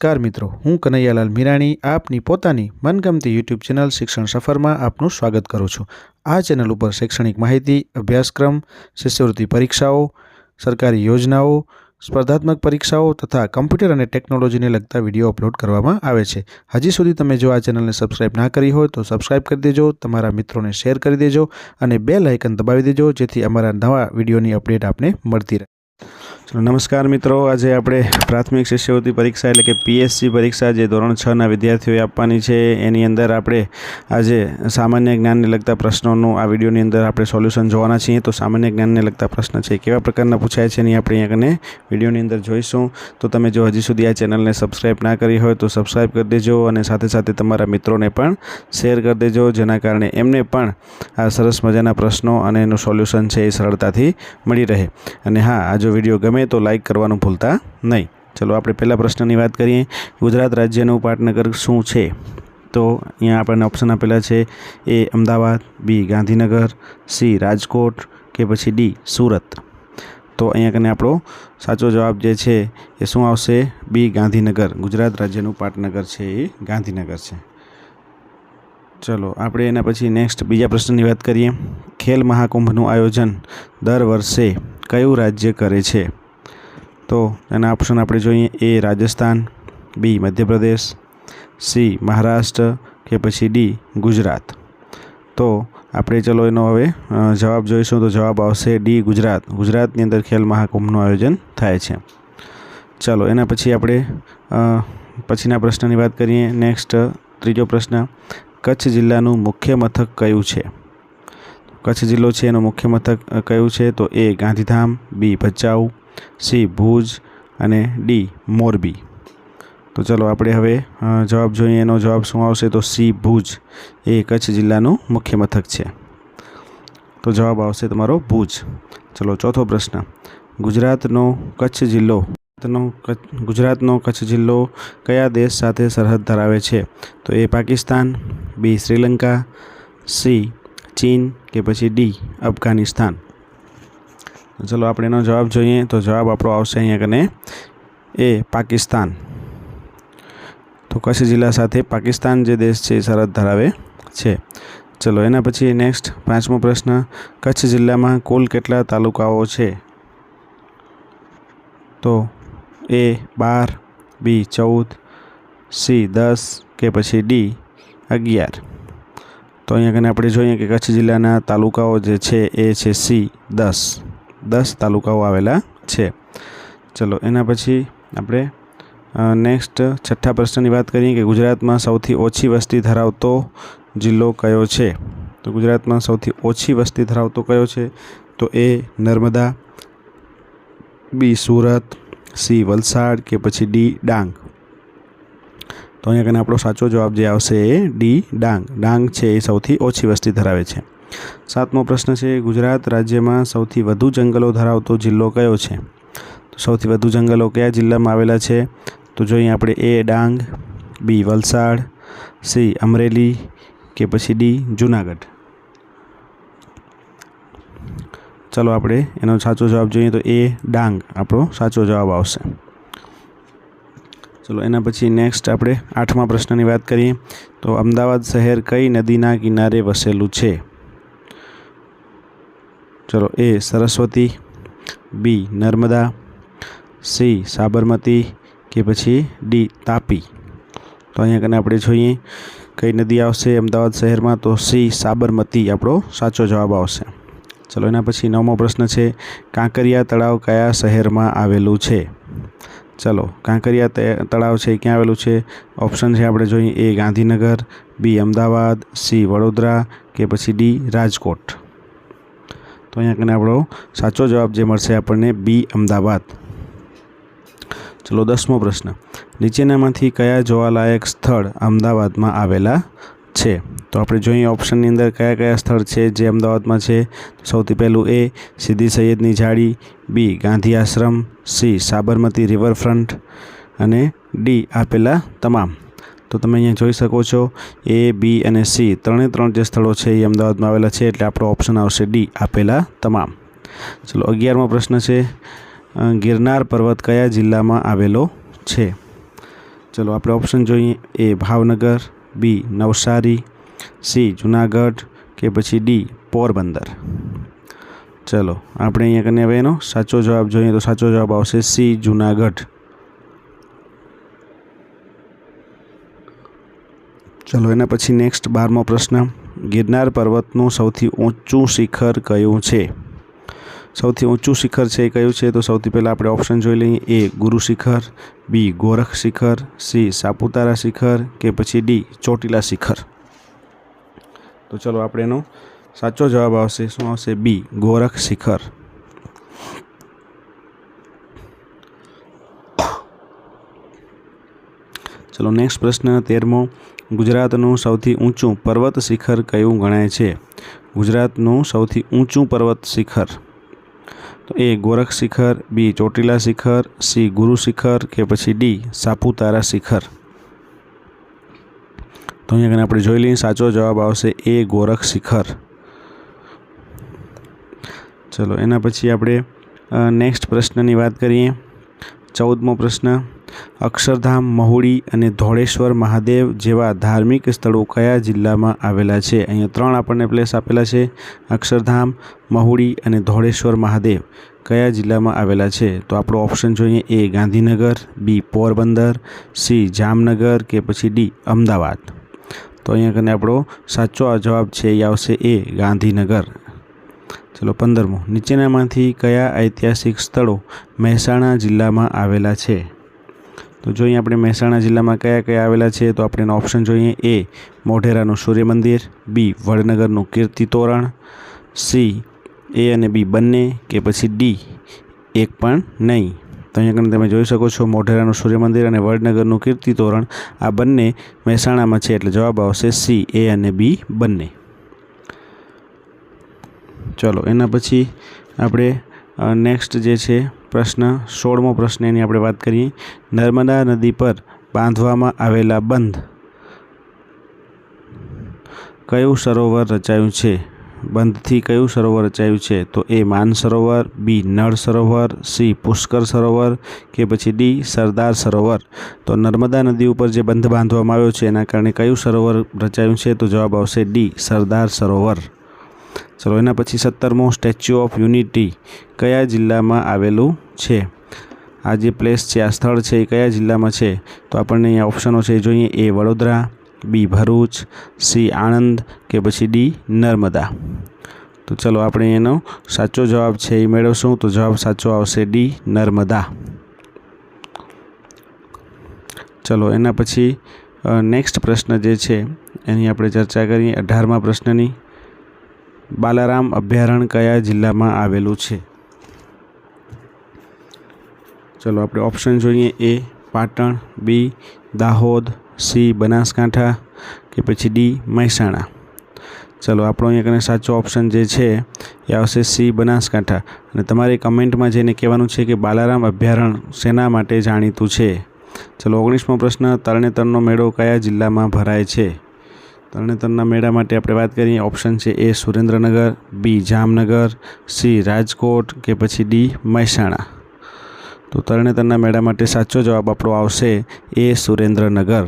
નમસ્કાર મિત્રો, હું કનૈયાલાલ મીરાણી આપની પોતાની મનગમતી યુટ્યુબ ચેનલ શિક્ષણ સફરમાં આપનું સ્વાગત કરું છું। આ ચેનલ ઉપર શૈક્ષણિક માહિતી, અભ્યાસક્રમ, શિષ્યવૃત્તિ પરીક્ષાઓ, સરકારી યોજનાઓ, સ્પર્ધાત્મક પરીક્ષાઓ તથા કમ્પ્યુટર અને ટેકનોલોજીને લગતા વિડીયો અપલોડ કરવામાં આવે છે। હજી સુધી તમે જો આ ચેનલને સબસ્ક્રાઇબ ના કરી હોય તો સબસ્ક્રાઇબ કરી દેજો, તમારા મિત્રોને શેર કરી દેજો અને બેલ આઇકન દબાવી દેજો જેથી અમારા નવા વિડીયોની અપડેટ આપને મળતી રહે। चलो नमस्कार मित्रों, आज આપણે प्राथमिक शिष्यवृत्ति परीक्षा એટલે કે पीएससी परीक्षा જે ધોરણ 6 ના વિદ્યાર્થીઓએ આપવાની છે એની અંદર આપણે આજે સામાન્ય જ્ઞાનને લગતા પ્રશ્નોનું આ વિડિયોની અંદર આપણે સોલ્યુશન જોવાના છીએ। તો સામાન્ય જ્ઞાનને લગતા પ્રશ્ન છે કેવા પ્રકારના પૂછાય છે એની આપણે અહીંયા વિડિયોની અંદર જોઈશું। તો તમે જો હજી સુધી આ ચેનલને સબસ્ક્રાઇબ ના કરી હોય તો સબસ્ક્રાઇબ કરી દેજો અને સાથે સાથે તમારા મિત્રોને પણ શેર કરી દેજો જેના કારણે એમને પણ આ સરસ મજાના પ્રશ્નો અને એનું સોલ્યુશન છે એ સરળતાથી મળી રહે। અને હા, આ જો વિડિયો ગમે तो लाइक करवानुं भूलता नहीं। चलो આપણે પહેલા પ્રશ્નની વાત કરીએ। ગુજરાત રાજ્યનું પાટનગર શું છે? તો અહીંયા આપણને ઓપ્શન આપેલા છે એ અમદાવાદ, બી ગાંધીનગર, સી રાજકોટ કે પછી ડી સુરત। તો અહીંયા કને આપણો સાચો જવાબ જે છે એ શું આવશે? બી ગાંધીનગર। ગુજરાત રાજ્યનું પાટનગર છે એ ગાંધીનગર છે। ચલો આપણે એના પછી નેક્સ્ટ બીજા પ્રશ્નની વાત કરીએ। ખેલ મહાકુંભનું આયોજન દર વર્ષે કયું રાજ્ય કરે છે? तो एना ऑप्शन આપણે જોઈએ ए राजस्थान, बी मध्य प्रदेश, सी महाराष्ट्र के પછી डी गुजरात। तो આપણે ચલો એનો હવે જવાબ જોઈશું। તો જવાબ આવશે डी गुजरात। ગુજરાતની અંદર ખેલ મહાકુંભનું આયોજન થાય છે। ચલો એના પછી આપણે પછીના પ્રશ્નની વાત કરીએ। નેક્સ્ટ ત્રીજો પ્રશ્ન, કચ્છ જિલ્લાનું મુખ્ય મથક કયું છે? કચ્છ જિલ્લો છે એનું મુખ્ય મથક કયું છે? તો એ ગાંધીધામ, બી ભચાઉ, सी भूज અને डी मोरबी। तो चलो આપણે હવે જવાબ જોઈએ। એનો જવાબ શું આવશે? તો सी ભુજ એ કચ્છ જિલ્લાનું મુખ્ય મથક છે। તો જવાબ આવશે તમારો ભુજ। ચલો ચોથો પ્રશ્ન, ગુજરાતનો કચ્છ જિલ્લો કયા દેશ સાથે સરહદ ધરાવે છે? તો એ પાકિસ્તાન, બી શ્રીલંકા, सी ચીન કે પછી डी અફઘાનિસ્તાન। चलो આપણે એનો જવાબ જોઈએ। તો જવાબ આપણો આવશે અહીંયા કને એ પાકિસ્તાન। તો કચ્છ જિલ્લા સાથે પાકિસ્તાન જે દેશ છે સરહદ ધરાવે છે। ચલો એના પછી નેક્સ્ટ પાંચમો પ્રશ્ન, કચ્છ જિલ્લામાં કુલ કેટલા તાલુકાઓ છે? તો એ 12, બી 14, सी 10 કે પછી डी 11। તો અહીંયા કને આપણે જોઈએ કે કચ્છ જિલ્લાના તાલુકાઓ જે છે એ છે सी 10 તાલુકાઓ આવેલા છે। ચલો એના પછી આપણે નેક્સ્ટ છઠ્ઠા પ્રશ્નની વાત કરીએ કે ગુજરાતમાં સૌથી ઓછી વસ્તી ધરાવતો જિલ્લો કયો છે? તો ગુજરાતમાં સૌથી ઓછી વસ્તી ધરાવતો કયો છે? તો એ નર્મદા, બી સુરત, સી વલસાડ કે પછી ડી ડાંગ। તો અહીંયા કને આપણો સાચો જવાબ જે આવશે એ ડી ડાંગ। ડાંગ છે એ સૌથી ઓછી વસ્તી ધરાવે છે। સાતમો પ્રશ્ન છે, ગુજરાત રાજ્યમાં સૌથી વધુ જંગલો ધરાવતો જિલ્લો કયો છે? તો સૌથી વધુ જંગલો કયા જિલ્લામાં આવેલા છે? તો જોઈએ આપણે એ ડાંગ, બી વલસાડ, સી અમરેલી કે પછી ડી જૂનાગઢ। ચલો આપણે એનો સાચો જવાબ જોઈએ। તો એ ડાંગ આપણો સાચો જવાબ આવશે। ચલો એના પછી નેક્સ્ટ આપણે આઠમા પ્રશ્નની વાત કરીએ। તો અમદાવાદ શહેર કઈ નદીના કિનારે વસેલું છે? चलो ए सरस्वती, बी नर्मदा, सी साबरमती के पछी डी तापी। तो अहींया कने आपणे जोईए कई नदी आवशे अमदावाद शहर में? तो सी साबरमती आपणो साचो जवाब आवशे। चलो एना पछी नवमो प्रश्न छे, कांकरिया तळाव कया शहर में आवेलुं छे? चलो कांकरिया तळाव छे क्यां आवेलुं छे? ऑप्शन छे आपणे जोईए ए गांधीनगर, बी अमदावाद, सी वडोदरा के पछी डी राजकोट। तो अहींया कने आपणो साचो जवाब जे मळशे आपणने बी अमदावाद। चलो 10मो प्रश्न, નીચેનામાંથી કયા જોવાલાયક સ્થળ અમદાવાદમાં આવેલા છે? તો આપણે જોઈએ ઓપ્શનની અંદર કયા કયા સ્થળ છે જે અમદાવાદમાં છે। સૌથી પહેલું એ સીદી સૈયદની જાળી, બી ગાંધી આશ્રમ, સી સાબરમતી રિવરફ્રન્ટ અને ડી આપેલા તમામ। तो તમે અહીંયા જોઈ શકો છો ए बी અને सी ત્રણે ત્રણ જે સ્થળો છે એ અમદાવાદમાં આવેલા છે એટલે આપણો ઓપ્શન આવશે ડી આપેલા તમામ। ચલો 11મો પ્રશ્ન છે, ગિરનાર પર્વત કયા જિલ્લામાં આવેલો છે? ચલો આપણે ઓપ્શન જોઈએ. એ ભાવનગર, બી નવસારી, સી જુનાગઢ કે પછી ડી પોરબંદર. ચલો આપણે અહીંયા કને હવે એનો સાચો જવાબ જોઈએ તો સાચો જવાબ આવશે સી જુનાગઢ. ચલો એના પછી નેક્સ્ટ 12મો પ્રશ્ન. ગિરનાર પર્વતનું સૌથી ઊંચું શિખર કયું છે? સૌથી ઊંચું શિખર છે એ કયું છે? તો સૌથી પહેલાં આપણે ઓપ્શન જોઈ લઈએ. એ ગુરુ શિખર, બી ગોરખ શિખર, સી સાપુતારા શિખર કે પછી ડી ચોટીલા શિખર. તો ચલો આપણે એનો સાચો જવાબ આવશે શું આવશે? બી ગોરખ શિખર. ચલો નેક્સ્ટ પ્રશ્ન 13મો. ગુજરાતનું સૌથી ઊંચું પર્વત શિખર કયું ગણાય છે? ગુજરાતનું સૌથી ઊંચું પર્વત શિખર. તો એ ગોરખ શિખર, બી ચોટીલા શિખર, સી ગુરુ શિખર કે પછી ડી સાપુતારા શિખર. તો અહીંયા આપણે જોઈ લઈએ. સાચો જવાબ આવશે એ ગોરખ શિખર. ચલો એના પછી આપણે નેક્સ્ટ પ્રશ્નની વાત કરીએ. 14મો પ્રશ્ન. અક્ષરધામ, મહુડી અને ધોળેશ્વર મહાદેવ જેવા ધાર્મિક સ્થળો કયા જિલ્લામાં આવેલા છે? અહીંયા 3 આપણને પ્લેસ આપેલા છે. અક્ષરધામ, મહુડી અને ધોળેશ્વર મહાદેવ કયા જિલ્લામાં આવેલા છે? તો આપણો ઓપ્શન જોઈએ. એ ગાંધીનગર, બી પોરબંદર, સી જામનગર કે પછી ડી અમદાવાદ. તો અહીંયા કને આપણો સાચો જવાબ છે એ આવશે એ ગાંધીનગર. ચલો 15મો. નીચેનામાંથી કયા ઐતિહાસિક સ્થળો મહેસાણા જિલ્લામાં આવેલા છે? તો જોઈએ આપણે મહેસાણા જિલ્લામાં કયા કયા આવેલા છે. તો આપણે એનો ઓપ્શન જોઈએ. એ મોઢેરાનું સૂર્ય મંદિર, બી વડનગરનું કીર્તિ તોરણ, સી એ અને બી બંને કે પછી ડી એક પણ નહીં. તો અહીંયા તમે જોઈ શકો છો મોઢેરાનું સૂર્ય મંદિર અને વડનગરનું કીર્તિ તોરણ આ બંને મહેસાણામાં છે એટલે જવાબ આવશે સી એ અને બી બંને. ચલો એના પછી આપણે નેક્સ્ટ જે છે પ્રશ્ન 16મો પ્રશ્ન એની આપણે વાત કરીએ. નર્મદા નદી પર બાંધવામાં આવેલા બંધ કયું સરોવર રચાયું છે? બંધથી કયું સરોવર રચાયું છે? તો એ માન સરોવર, બી નળ સરોવર, સી પુષ્કર સરોવર કે પછી ડી સરદાર સરોવર. તો નર્મદા નદી ઉપર જે બંધ બાંધવામાં આવ્યો છે એના કારણે કયું સરોવર રચાયું છે? તો જવાબ આવશે ડી સરદાર સરોવર. ચલો એના પછી 17મો. સ્ટેચ્યુ ઓફ યુનિટી કયા જિલ્લામાં આવેલું છે? આ જે પ્લેસ છે, આ સ્થળ છે એ કયા જિલ્લામાં છે? તો આપણને અહીંયા ઓપ્શનો છે જોઈએ. એ વડોદરા, બી ભરૂચ, સી આણંદ કે પછી ડી નર્મદા. તો ચલો આપણે એનો સાચો જવાબ છે એ મેળવશું. તો જવાબ સાચો આવશે ડી નર્મદા. ચલો એના પછી નેક્સ્ટ પ્રશ્ન જે છે એની આપણે ચર્ચા કરીએ. 18મા પ્રશ્નની. બાલારામ અભયારણ્ય કયા જિલ્લામાં આવેલું છે? ચલો આપણે ઓપ્શન જોઈએ. એ પાટણ, બી દાહોદ, સી બનાસકાંઠા કે પછી ડી મહેસાણા. ચલો આપણો અહીંયા કને સાચો ઓપ્શન જે છે એ આવશે સી બનાસકાંઠા. અને તમારે કમેન્ટમાં જઈને કહેવાનું છે કે બાલારામ અભયારણ્ય શેના માટે જાણીતું છે. ચલો 19મો પ્રશ્ન. તરણેતરનો મેળો કયા જિલ્લામાં ભરાય છે? તરણેતરના મેળા માટે આપણે વાત કરીએ. ઓપ્શન છે. એ સુરેન્દ્રનગર, બી જામનગર, સી રાજકોટ કે પછી ડી મહેસાણા. તો તરણેતરના મેળા માટે સાચો જવાબ આપણો આવશે એ સુરેન્દ્રનગર.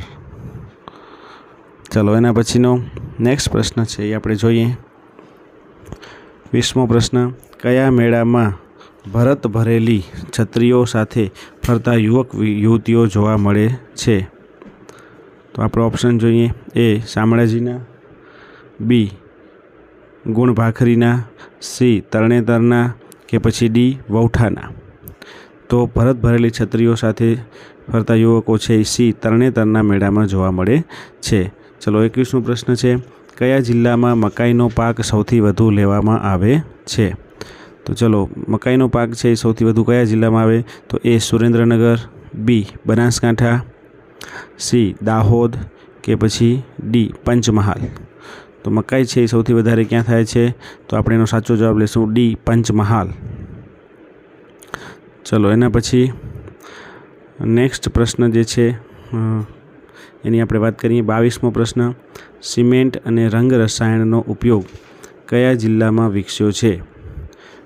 ચલો એના પછીનો નેક્સ્ટ પ્રશ્ન છે એ આપણે જોઈએ. 20મો પ્રશ્ન. કયા મેળામાં ભરત ભરેલી છત્રીઓ સાથે ફરતા યુવક યુવતીઓ જોવા મળે છે? તો આપણો ઓપ્શન જોઈએ. એ શામળાજીના, બી ગુણભાખરીના, સી તરણેતરના કે પછી ડી વૌઠાના. તો ભરત ભરેલી છત્રીઓ સાથે ફરતા યુવકો છે એ સી તરણેતરના મેળામાં જોવા મળે છે. ચલો 21મો પ્રશ્ન છે. કયા જિલ્લામાં મકાઈનો પાક સૌથી વધુ લેવામાં આવે છે? તો ચલો મકાઈનો પાક છે એ સૌથી વધુ કયા જિલ્લામાં આવે? તો એ સુરેન્દ્રનગર, બી બનાસકાંઠા, સી દાહોદ કે પછી ડી પંચમહાલ. તો મકાઈ છે એ સૌથી વધારે ક્યાં થાય છે? તો આપણે એનો સાચો જવાબ લેશું ડી પંચમહાલ. ચલો એના પછી નેક્સ્ટ પ્રશ્ન જે છે એની આપણે વાત કરીએ. 22મો પ્રશ્ન. સિમેન્ટ અને રંગ રસાયણનો ઉપયોગ કયા જિલ્લામાં વિકસ્યો છે?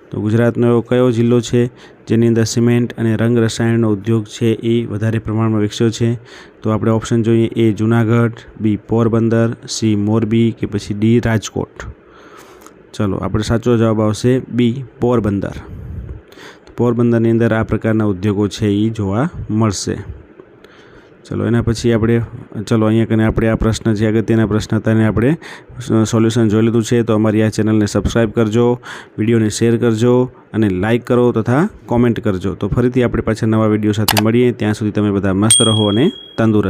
તો ગુજરાતનો એવો કયો જિલ્લો છે જેની અંદર સિમેન્ટ અને રંગ રસાયણનો ઉદ્યોગ છે એ વધારે પ્રમાણમાં વિકસ્યો છે? તો આપણે ઓપ્શન જોઈએ: એ જુનાગઢ, બી પોરબંદર, સી મોરબી કે પછી ડી રાજકોટ. ચલો, આપણે સાચો જવાબ આવશે બી પોરબંદર. પોરબંદરની અંદર આ પ્રકારના ઉદ્યોગો છે એ જોવા મળશે. ચલો, એના પછી અહીંયા કને આપણે આ પ્રશ્ન જે અગત્યના પ્રશ્ન હતા એને આપણે સોલ્યુશન જોઈ લીધું છે. તો અમારી આ ચેનલને સબસ્ક્રાઈબ કરજો, વિડીયોને શેર કરજો અને લાઇક કરો તથા કોમેન્ટ કરજો. તો ફરીથી આપણે પાછા નવા વિડીયો સાથે મળીએ. ત્યાં સુધી તમે બધા મસ્ત રહો અને તંદુરસ્ત.